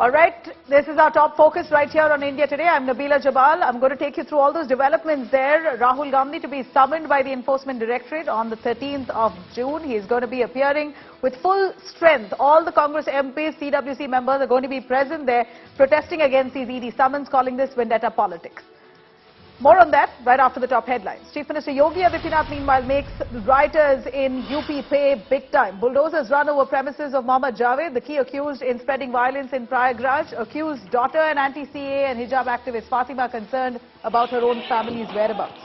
All right, this is our top focus right here on India Today. I'm Nabila, Jamal. I'm going to take you through all those developments there. Rahul Gandhi to be summoned by the Enforcement Directorate on the 13th of June. He is going to be appearing with full strength. All the Congress MPs, CWC members are going to be present there protesting against these ED summons, calling this vendetta politics. More on that right after the top headlines. Chief Minister Yogi Adityanath meanwhile makes rioters in UP pay big time. Bulldozers run over premises of Mohammad Javed, the key accused in spreading violence in Prayagraj. Accused daughter and anti-CAA and hijab activist Fatima concerned about her own family's whereabouts.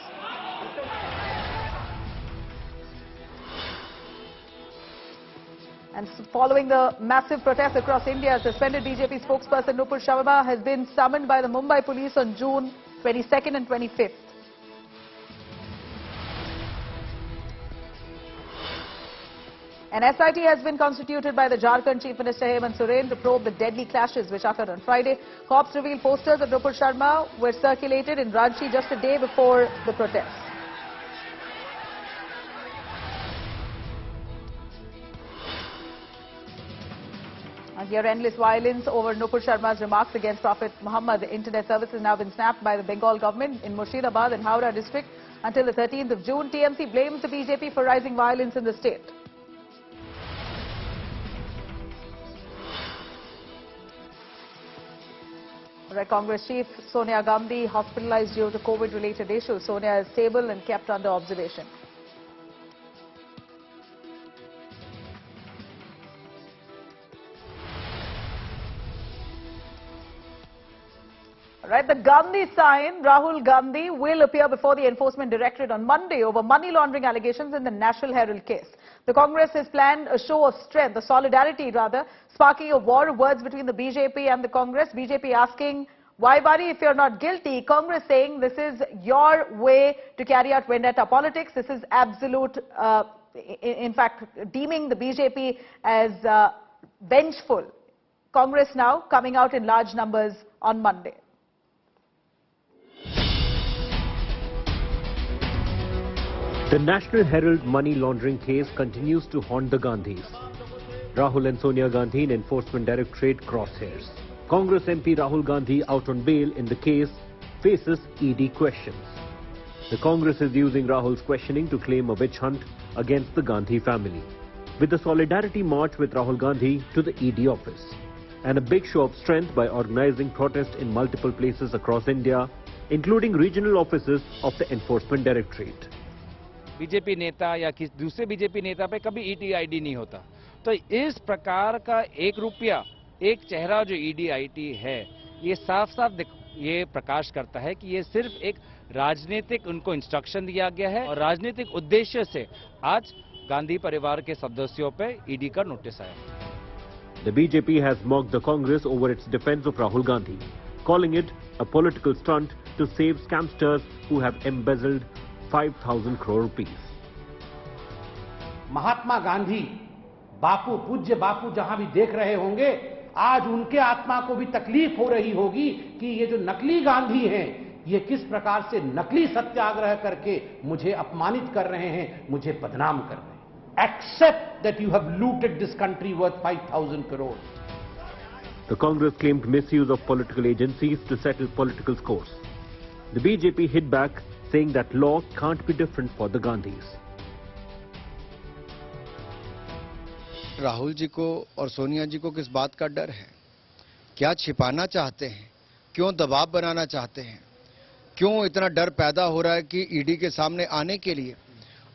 And following the massive protests across India, suspended BJP spokesperson Nupur Sharma has been summoned by the Mumbai police on June 22nd and 25th. An SIT has been constituted by the Jharkhand Chief Minister Hemant Soren to probe the deadly clashes which occurred on Friday. Cops revealed posters of Nupur Sharma were circulated in Ranchi just a day before the protests. And here, endless violence over Nupur Sharma's remarks against Prophet Muhammad. The internet service has now been snapped by the Bengal government in Murshidabad and Howrah district until the 13th of June. TMC blames the BJP for rising violence in the state. Right, Congress Chief Sonia Gandhi hospitalized due to COVID-related issues. Sonia is stable and kept under observation. Right, the Gandhi sign, Rahul Gandhi, will appear before the Enforcement Directorate on Monday over money laundering allegations in the National Herald case. The Congress has planned a show of strength, a solidarity rather, sparking a war of words between the BJP and the Congress. BJP asking, why worry if you're not guilty? Congress saying this is your way to carry out vendetta politics. This is absolute, in fact, deeming the BJP as vengeful. Congress now coming out in large numbers on Monday. The National Herald money laundering case continues to haunt the Gandhis. Rahul and Sonia Gandhi in Enforcement Directorate crosshairs. Congress MP Rahul Gandhi out on bail in the case faces ED questions. The Congress is using Rahul's questioning to claim a witch hunt against the Gandhi family. With a solidarity march with Rahul Gandhi to the ED office. And a big show of strength by organizing protests in multiple places across India, including regional offices of the Enforcement Directorate. BJP नेता या किसी दूसरे BJP नेता पे कभी ED ID नहीं होता, तो इस प्रकार का एक रुपया एक चेहरा जो ईडी आईडी है, ये साफ साफ ये प्रकाश करता है कि ये सिर्फ एक राजनीतिक उनको इंस्ट्रक्शन दिया गया है और राजनीतिक उद्देश्य से आज गांधी परिवार के सदस्यों पे ईडी का नोटिस आया. The BJP has mocked the Congress over its defense of Rahul Gandhi, calling it a political stunt to save scamsters who have embezzled 5,000 crore rupees. Mahatma Gandhi बापू, पूज्य बापू जहां भी देख रहे होंगे, आज उनके आत्मा को भी तकलीफ हो रही होगी कि ये जो नकली गांधी हैं, ये किस प्रकार से नकली सत्याग्रह करके मुझे अपमानित कर रहे हैं, मुझे बदनाम कर रहे हैं. Accept that you have looted this country worth 5,000 crore. The Congress claimed misuse of political agencies to settle political scores. The BJP hit back, saying that law can't be different for the Gandhis. Rahul ji को और सोनिया जी को किस बात का डर है? क्या छिपाना चाहते हैं? क्यों दबाव बनाना चाहते हैं? क्यों इतना डर पैदा हो रहा है कि ईडी के सामने आने के लिए?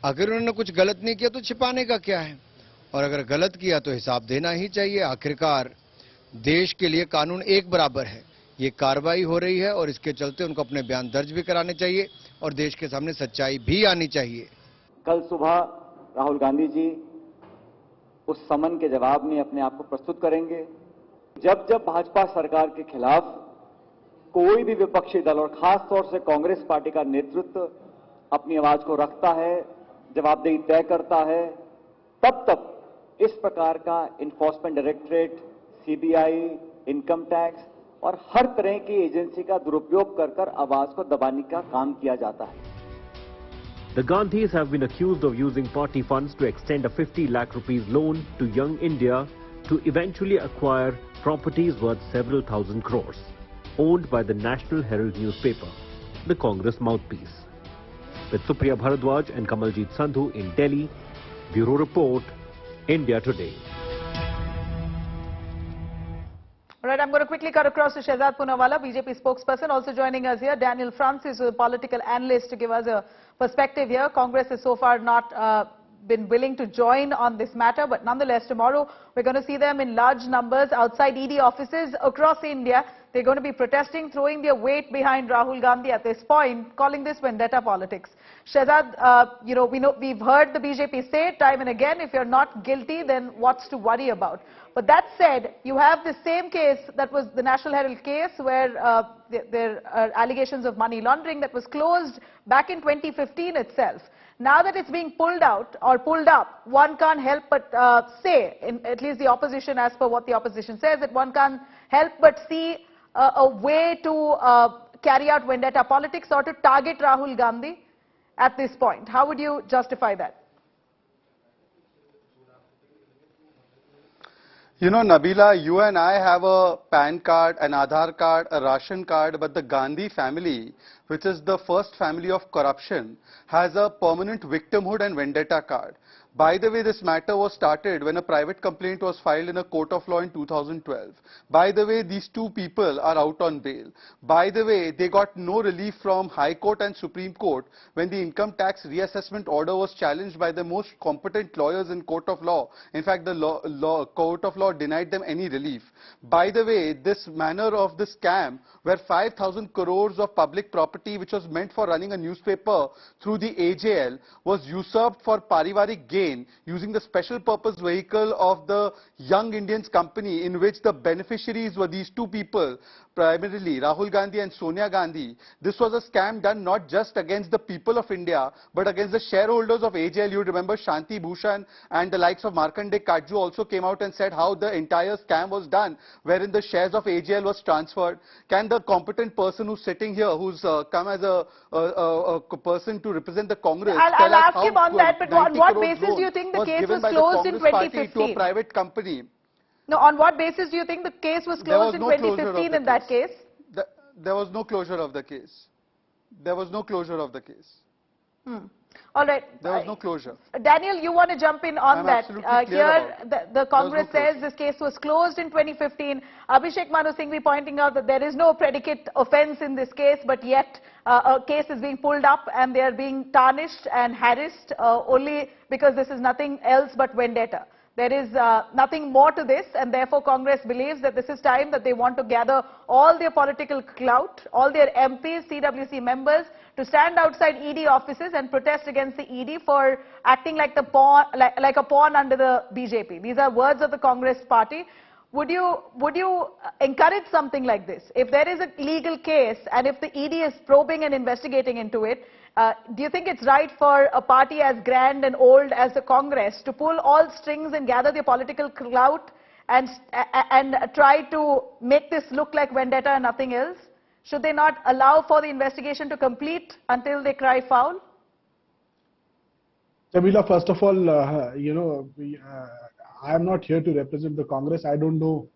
अगर उन्होंने कुछ गलत नहीं किया तो छिपाने का क्या है? और अगर गलत किया तो हिसाब देना ही चाहिए. आखिरकार देश के लिए कानून एक बराबर है. ये कार्रवाई हो रही है और इसके चलते उनको अपने बयान दर्ज भी कराने चाहिए और देश के सामने सच्चाई भी आनी चाहिए. कल सुबह राहुल गांधी जी उस समन के जवाब में अपने आप को प्रस्तुत करेंगे. जब जब भाजपा सरकार के खिलाफ कोई भी विपक्षी दल और खास तौर से कांग्रेस पार्टी का नेतृत्व अपनी आवाज को रखता है, जवाबदेही तय करता है, तब तक इस प्रकार का enforcement directorate, CBI, income tax और हर तरह की एजेंसी का दुरुपयोग कर आवाज को दबाने का काम किया जाता है. The Gandhis have been accused of using party funds to extend a 50 lakh rupees loan to Young India to eventually acquire properties worth several thousand crores, owned by the National Herald newspaper, the Congress mouthpiece. With Supriya Bharadwaj and Kamaljeet Sandhu in Delhi, Bureau Report, India Today. All right, I'm going to quickly cut across to Shehzad Poonawalla, BJP spokesperson, also joining us here. Daniel Francis, a political analyst, to give us a perspective here. Congress has so far not been willing to join on this matter, but nonetheless, tomorrow we're going to see them in large numbers outside ED offices across India. They're going to be protesting, throwing their weight behind Rahul Gandhi at this point, calling this vendetta politics. Shehzad, we've heard the BJP say time and again, if you're not guilty, then what's to worry about? But that said, you have the same case that was the National Herald case where there are allegations of money laundering that was closed back in 2015 itself. Now that it's being pulled out or pulled up, one can't help but say, at least the opposition, as per what the opposition says, that one can't help but see a way to carry out vendetta politics or to target Rahul Gandhi at this point. How would you justify that? You know, Nabila, you and I have a PAN card, an Aadhaar card, a ration card, but the Gandhi family, which is the first family of corruption, has a permanent victimhood and vendetta card. By the way, this matter was started when a private complaint was filed in a court of law in 2012. By the way, these two people are out on bail. By the way, they got no relief from High Court and Supreme Court when the income tax reassessment order was challenged by the most competent lawyers in court of law. In fact, the court of law denied them any relief. By the way, this manner of this scam, where 5,000 crores of public property which was meant for running a newspaper through the AJL was usurped for parivarik gain using the special purpose vehicle of the Young Indians company, in which the beneficiaries were these two people, primarily Rahul Gandhi and Sonia Gandhi. This was a scam done not just against the people of India, but against the shareholders of AJL. You remember Shanti Bhushan and the likes of Markandeya Katju also came out and said how the entire scam was done, wherein the shares of AJL was transferred. Can the competent person who's sitting here, who's come as a person to represent the Congress, I'll ask him on that, but on what basis do you think the case was closed in 2015? To a private company. No, on what basis do you think the case was closed in 2015 in that case? There was no closure of the case. There was no closure of the case. All right. There was no closure. Daniel, you want to jump in on that? Here, the Congress says this case was closed in 2015. Abhishek Manu Singhvi pointing out that there is no predicate offence in this case, but yet a case is being pulled up and they are being tarnished and harassed only because this is nothing else but vendetta. There is nothing more to this, and therefore Congress believes that this is time that they want to gather all their political clout, all their MPs, CWC members, to stand outside ED offices and protest against the ED for acting like a pawn under the BJP. These are words of the Congress party. Would you encourage something like this? If there is a legal case and if the ED is probing and investigating into it, do you think it's right for a party as grand and old as the Congress to pull all strings and gather their political clout and try to make this look like vendetta and nothing else? Should they not allow for the investigation to complete until they cry foul? Nabila, first of all, I am not here to represent the Congress. I don't know,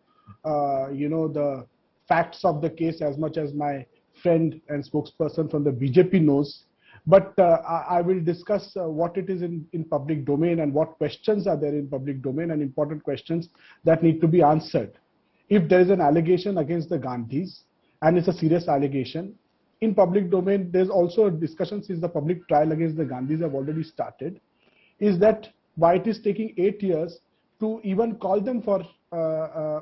the facts of the case as much as my friend and spokesperson from the BJP knows. But I will discuss what it is in public domain and what questions are there in public domain and important questions that need to be answered. If there is an allegation against the Gandhis, and it's a serious allegation, in public domain, there's also a discussion since the public trial against the Gandhis have already started, is that why it is taking 8 years to even call them for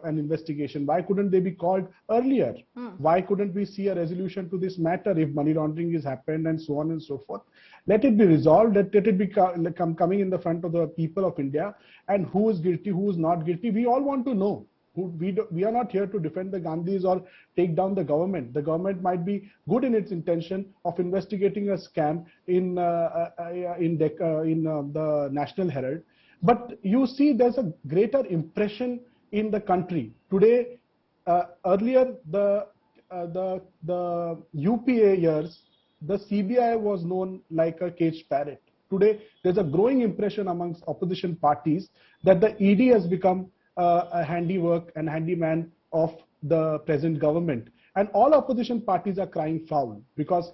an investigation. Why couldn't they be called earlier? Why couldn't we see a resolution to this matter if money laundering has happened and so on and so forth? Let it be resolved, let it be coming in the front of the people of India, and who is guilty, who is not guilty. We all want to know. We are not here to defend the Gandhis or take down the government. The government might be good in its intention of investigating a scam in the National Herald. But you see, there's a greater impression in the country. Today, earlier, the UPA years, the CBI was known like a caged parrot. Today, there's a growing impression amongst opposition parties that the ED has become a handiwork and handyman of the present government. And all opposition parties are crying foul because,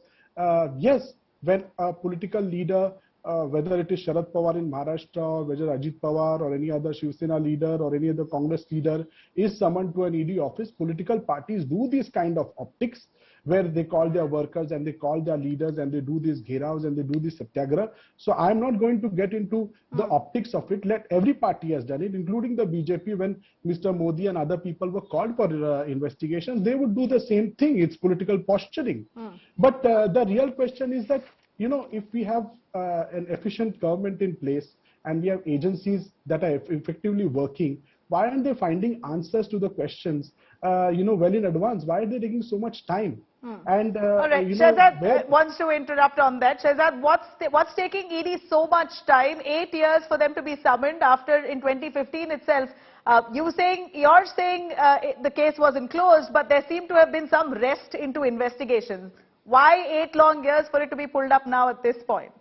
yes, when a political leader, whether it is Sharad Pawar in Maharashtra or whether Ajit Pawar or any other Shiv Sena leader or any other Congress leader is summoned to an ED office, political parties do these kind of optics where they call their workers and they call their leaders and they do these gheravs and they do this satyagraha. So I'm not going to get into the optics of it. Let every party has done it, including the BJP. When Mr. Modi and other people were called for investigations, they would do the same thing. It's political posturing. But the real question is that, you know, if we have an efficient government in place and we have agencies that are effectively working, why aren't they finding answers to the questions, you know, well in advance? Why are they taking so much time? And all right, you know, Shehzad wants to interrupt on that. Shehzad, what's taking ED so much time? 8 years for them to be summoned after in 2015 itself. You're saying the case wasn't closed, but there seemed to have been some rest into investigations. Why 8 long years for it to be pulled up now at this point?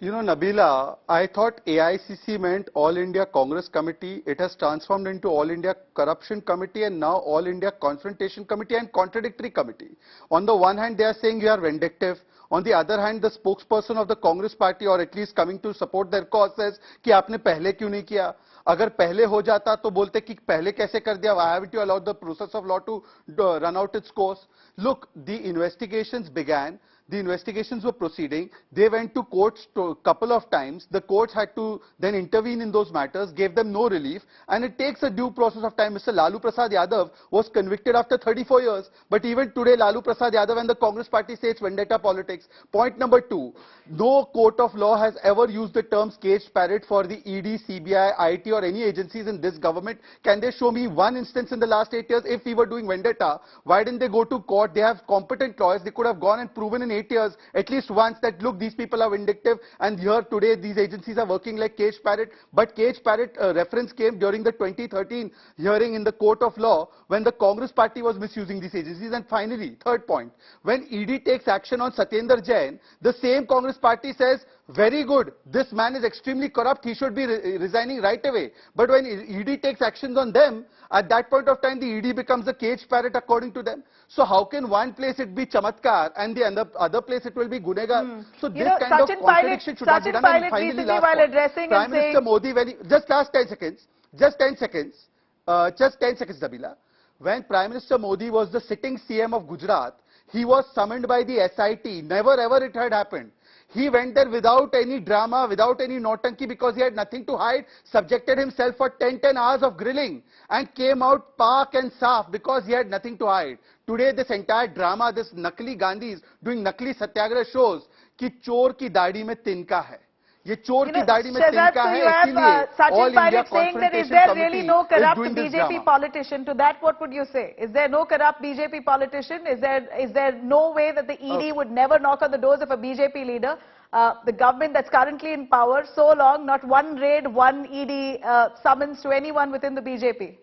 You know, Nabila, I thought AICC meant All India Congress Committee. It has transformed into All India Corruption Committee and now All India Confrontation Committee and Contradictory Committee. On the one hand, they are saying you are vindictive. On the other hand, the spokesperson of the Congress party, or at least coming to support their cause, says कि आपने पहले क्यों नहीं किया? अगर पहले हो जाता तो बोलते कि पहले कैसे कर दिया? Why haven't you allowed the process of law to run out its course? Look, the investigations began. The investigations were proceeding. They went to courts a couple of times. The courts had to then intervene in those matters, gave them no relief, and it takes a due process of time. Mr. Lalu Prasad Yadav was convicted after 34 years, but even today Lalu Prasad Yadav and the Congress party say it's vendetta politics. Point number 2, no court of law has ever used the terms caged parrot for the ED, CBI, IT or any agencies in this government. Can they show me one instance in the last 8 years? If we were doing vendetta, why didn't they go to court? They have competent lawyers. They could have gone and proven in 8 years at least once that look, these people are vindictive, and here today these agencies are working like caged parrot. But caged parrot reference came during the 2013 hearing in the court of law when the Congress party was misusing these agencies. And finally, third point, when ED takes action on Satyendra Jain, the same Congress party says, very good, this man is extremely corrupt, he should be resigning right away. But when ED takes actions on them, at that point of time the ED becomes a caged parrot according to them. So how can one place it be chamatkar and the other place it will be gunegar? So this kind of contradiction should not be done. And finally, last point, Prime Minister Modi, when he, just last 10 seconds, just 10 seconds, Nabila. When Prime Minister Modi was the sitting CM of Gujarat, he was summoned by the SIT. Never ever it had happened. He went there without any drama, without any nautanki, because he had nothing to hide, subjected himself for 10 hours of grilling and came out pak and saaf because he had nothing to hide. Today this entire drama, this nakli Gandhis doing nakli satyagraha shows कि चोर की दाढ़ी में तिनका है. ये चोर की दाढ़ी में तिनका है, इसीलिए All India Confrontation Committee no corrupt is doing this BJP drama. politician? To that, what would you say? Is there no corrupt BJP politician? Is there no way that the ED would never knock on the doors of a BJP leader? The government that's currently in power so long, not one raid, one ED summons to anyone within the BJP.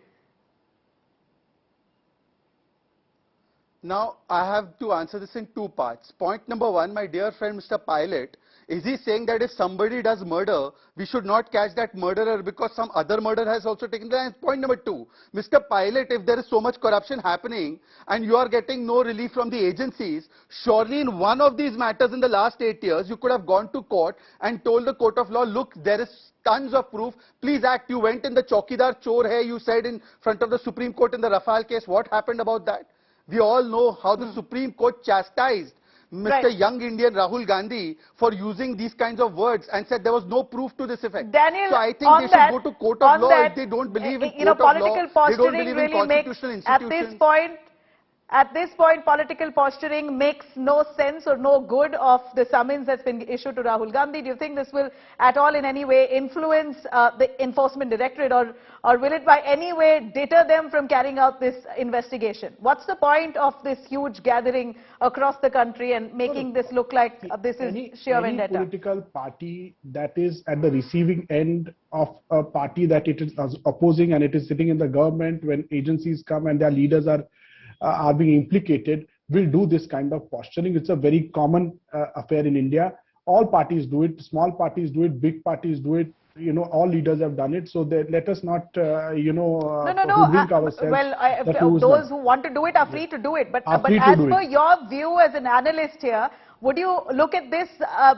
Now, I have to answer this in 2 parts. Point number 1, my dear friend Mr. Pilot, is he saying that if somebody does murder, we should not catch that murderer because some other murder has also taken place? Point number 2, Mr. Pilot, if there is so much corruption happening and you are getting no relief from the agencies, surely in one of these matters in the last 8 years, you could have gone to court and told the court of law, look, there is tons of proof, please act. You went in the Chaukidar Chor hai, you said in front of the Supreme Court in the Rafale case. What happened about that? We all know how the Supreme Court chastised Mr. Young Indian Rahul Gandhi for using these kinds of words and said there was no proof to this effect. Daniel, so I think they should go to court of law if they don't believe in court of law. They don't believe in constitutional institutions. At this point, political posturing makes no sense or no good of the summons that's been issued to Rahul Gandhi. Do you think this will at all in any way influence the Enforcement Directorate, or will it by any way deter them from carrying out this investigation? What's the point of this huge gathering across the country and making this look like this is sheer vendetta? Any political party that is at the receiving end of a party that it is opposing and it is sitting in the government, when agencies come and their leaders are being implicated, will do this kind of posturing. It's a very common affair in India. All parties do it. Small parties do it. Big parties do it. all leaders have done it. So let us not, No. hoodwink ourselves. Those who want to do it are free to do it. But as per your view as an analyst here, would you look at this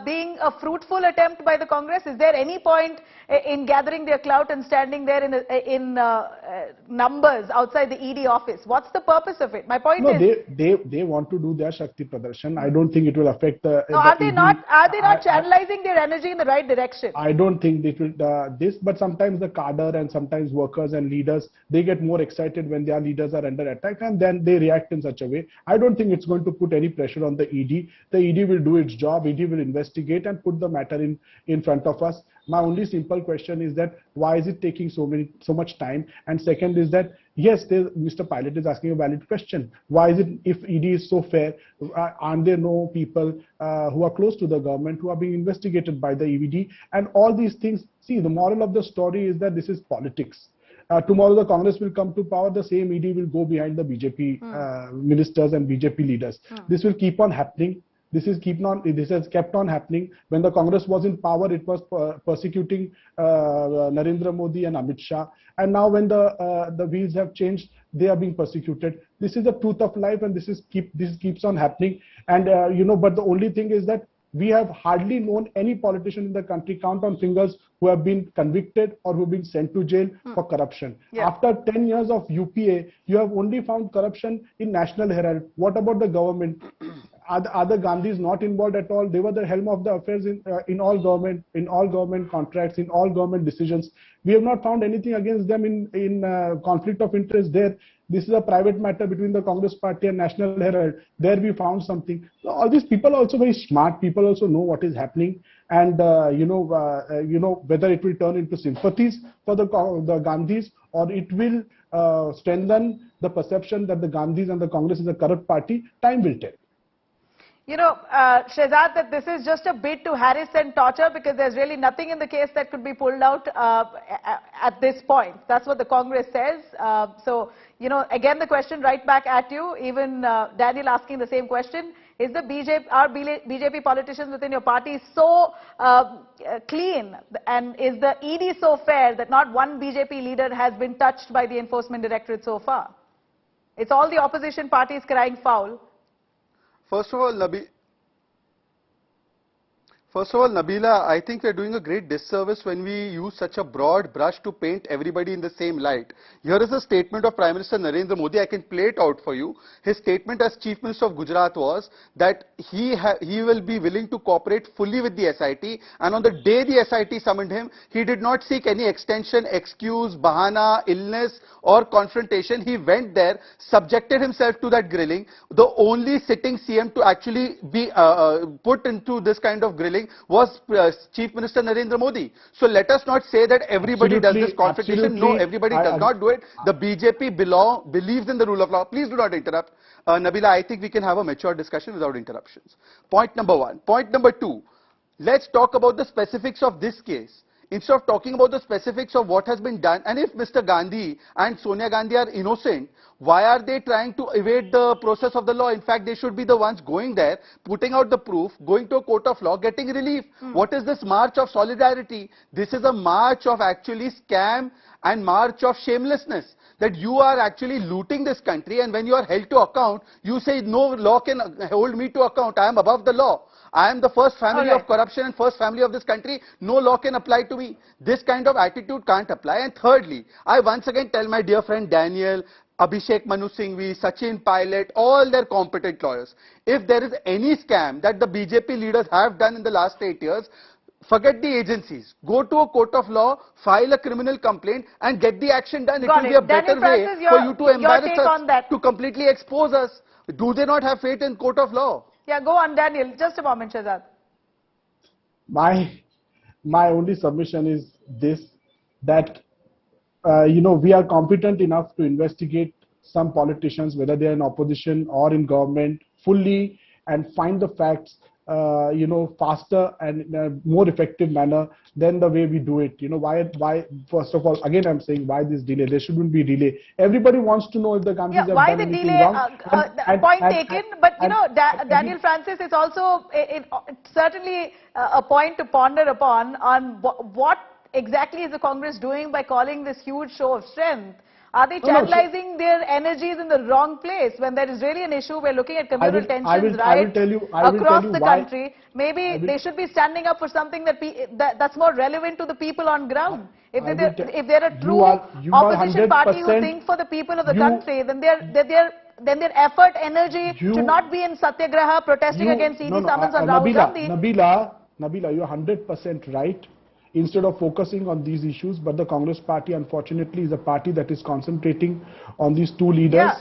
being a fruitful attempt by the Congress? Is there any point in gathering their clout and standing there in numbers outside the ED office? What's the purpose of it? My point is... they want to do their Shakti Pradarshan. I don't think it will affect the... No, are they not channelizing their energy in the right direction? I don't think it will, but sometimes the cadre and sometimes workers and leaders, they get more excited when their leaders are under attack, and then they react in such a way. I don't think it's going to put any pressure on the ED. The ED will do its job. ED will investigate and put the matter in front of us. My only simple question is that why is it taking so much time? And second is that, yes, Mr. Pilot is asking a valid question. Why is it, if ED is so fair, aren't there no people who are close to the government who are being investigated by the ED? And all these things, see, the moral of the story is that this is politics. Tomorrow the Congress will come to power, the same ED will go behind the BJP ministers and BJP leaders. This will keep on happening. This has kept on happening. When the Congress was in power, it was persecuting Narendra Modi and Amit Shah. And now when the wheels have changed, they are being persecuted. This is the truth of life, and this keeps on happening. And but the only thing is that we have hardly known any politician in the country, count on fingers, who have been convicted or who have been sent to jail for corruption. Yeah. After 10 years of UPA, you have only found corruption in National Herald. What about the government? Are the Gandhis not involved at all? They were the helm of the affairs in all government contracts, in all government decisions. We have not found anything against them in conflict of interest there. This is a private matter between the Congress Party and National Herald. There we found something. So all these people are also very smart. People also know what is happening, and whether it will turn into sympathies for the Gandhis, or it will strengthen the perception that the Gandhis and the Congress is a corrupt party. Time will tell. Shehzad, that this is just a bid to harass and torture, because there's really nothing in the case that could be pulled out at this point. That's what the Congress says. Again, the question right back at you, even Daniel asking the same question. Is the BJP politicians within your party so clean, and is the ED so fair that not one BJP leader has been touched by the Enforcement Directorate so far? It's all the opposition parties crying foul. First of all, Nabila, I think we're doing a great disservice when we use such a broad brush to paint everybody in the same light. Here is a statement of Prime Minister Narendra Modi. I can play it out for you. His statement as Chief Minister of Gujarat was that he will be willing to cooperate fully with the SIT, and on the day the SIT summoned him, he did not seek any extension, excuse, bahana, illness or confrontation. He went there, subjected himself to that grilling. The only sitting CM to actually be put into this kind of grilling was Chief Minister Narendra Modi. So let us not say that everybody does this confrontation. No, everybody does not do it. The BJP believes in the rule of law. Please do not interrupt. Nabila, I think we can have a mature discussion without interruptions. Point number one. Point number two, let's talk about the specifics of this case. Instead of talking about the specifics of what has been done, and if Mr. Gandhi and Sonia Gandhi are innocent, why are they trying to evade the process of the law? In fact, they should be the ones going there, putting out the proof, going to a court of law, getting relief. What is this march of solidarity? This is a march of actually scam and march of shamelessness. That you are actually looting this country, and when you are held to account, you say no law can hold me to account. I am above the law. I am the first family of corruption and first family of this country. No law can apply to me. This kind of attitude can't apply. And thirdly, I once again tell my dear friend Daniel, Abhishek Manu Singhvi, Sachin Pilot, all their competent lawyers, if there is any scam that the BJP leaders have done in the last 8 years, forget the agencies. Go to a court of law, file a criminal complaint and get the action done. It will be a better way for you to embarrass us, to completely expose us. Do they not have faith in court of law? Yeah, go on, Daniel. Just a moment, Shehzad. My only submission is this, that we are competent enough to investigate some politicians, whether they are in opposition or in government, fully, and find the facts faster and in a more effective manner than the way we do it. Why, first of all, again I'm saying, why this delay? There shouldn't be delay. Everybody wants to know if the Gandhis have done anything wrong. Point taken, but Daniel Francis, is also certainly a point to ponder upon on what exactly is the Congress doing by calling this huge show of strength? Are they No, no, channelizing their energies in the wrong place when there is really an issue? We're looking at communal tensions I will right tell you across the why. country. Maybe they should be standing up for something that's more relevant to the people on ground. If they're a true opposition party who think for the people of the country, then their effort, energy should not be in satyagraha protesting against ED summons on Rahul Gandhi. Nabila, you're 100% right. Instead of focusing on these issues, but the Congress party unfortunately is a party that is concentrating on these two leaders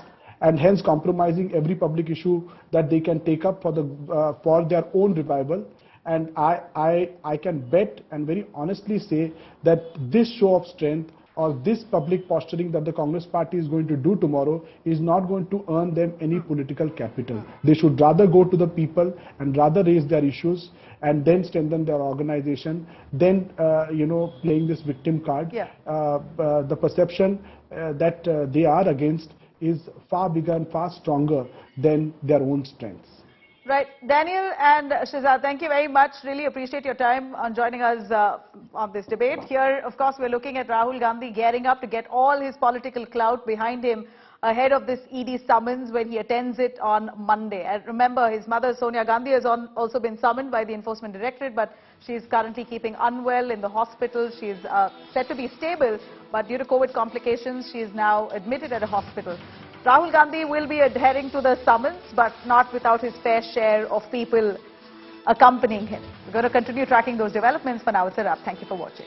and hence compromising every public issue that they can take up for their own revival. And I can bet and very honestly say that this show of strength or this public posturing that the Congress party is going to do tomorrow is not going to earn them any political capital. They should rather go to the people and rather raise their issues and then strengthen their organization, then playing this victim card. The perception that they are against is far bigger and far stronger than their own strengths. Right. Daniel and Shehzad, thank you very much. Really appreciate your time on joining us on this debate. Here, of course, we're looking at Rahul Gandhi gearing up to get all his political clout behind him ahead of this ED summons when he attends it on Monday. And remember, his mother, Sonia Gandhi, has also been summoned by the Enforcement Directorate, but she is currently keeping unwell in the hospital. She is said to be stable, but due to COVID complications, she is now admitted at a hospital. Rahul Gandhi will be adhering to the summons, but not without his fair share of people accompanying him. We're going to continue tracking those developments. For now, it's a wrap. Thank you for watching.